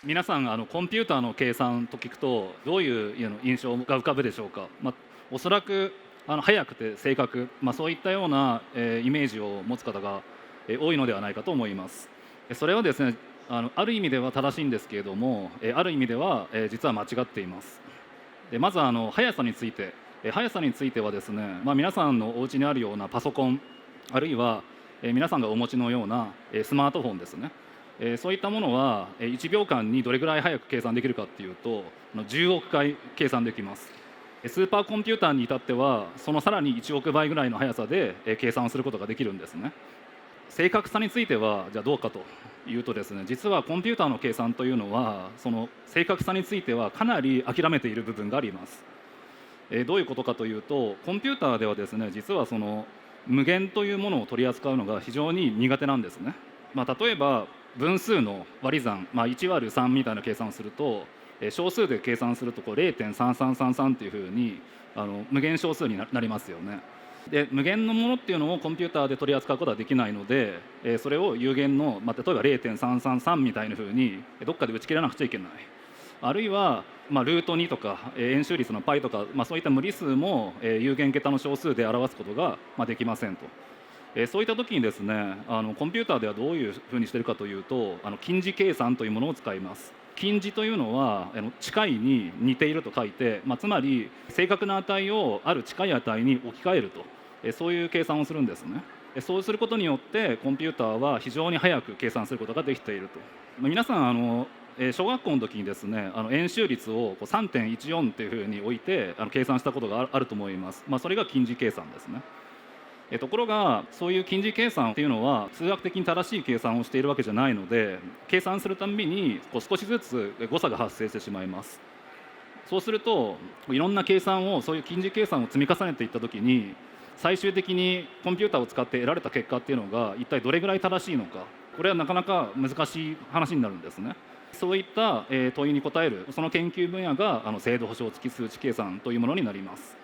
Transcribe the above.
皆さんコンピューターの計算と聞くとどういう印象が浮かぶでしょうか。おそらく速くて正確、そういったような、イメージを持つ方が、多いのではないかと思います。それはですね、ある意味では正しいんですけれども、ある意味では、実は間違っています。でまず速さについて、速さについてはですね、皆さんのお家にあるようなパソコン、あるいは、皆さんがお持ちのような、スマートフォンですね、そういったものは1秒間にどれぐらい早く計算できるかっていうと10億回計算できます。スーパーコンピューターに至ってはそのさらに1億倍ぐらいの速さで計算することができるんですね。正確さについてはじゃあどうかというとですね、実はコンピューターの計算というのはその正確さについてはかなり諦めている部分があります。どういうことかというと、コンピューターではですね、実はその無限というものを取り扱うのが非常に苦手なんですね。例えば分数の割り算、1割る3みたいな計算をすると、小数で計算すると0.3333っていうふうに無限小数になりますよね。で無限のものっていうのをコンピューターで取り扱うことはできないので、それを有限の、例えば0.333みたいなふうにどっかで打ち切らなくちゃいけない。あるいは、ルート2とか円周率の π とか、そういった無理数も有限桁の小数で表すことができませんと。そういった時にですね、コンピューターではどういうふうにしているかというと、近似計算というものを使います。近似というのは近いに似ていると書いて、つまり正確な値をある近い値に置き換えると、そういう計算をするんですね。そうすることによってコンピューターは非常に早く計算することができていると。皆さん小学校の時にですね、円周率を3.14っていうふうに置いて計算したことがあると思います。それが近似計算ですね。ところがそういう近似計算っていうのは数学的に正しい計算をしているわけじゃないので、計算するたびに少しずつ誤差が発生してしまいます。そうするといろんな計算を、そういう近似計算を積み重ねていった時に、最終的にコンピューターを使って得られた結果っていうのが一体どれぐらい正しいのか、これはなかなか難しい話になるんですね。そういった問いに答えるその研究分野が精度保証付き数値計算というものになります。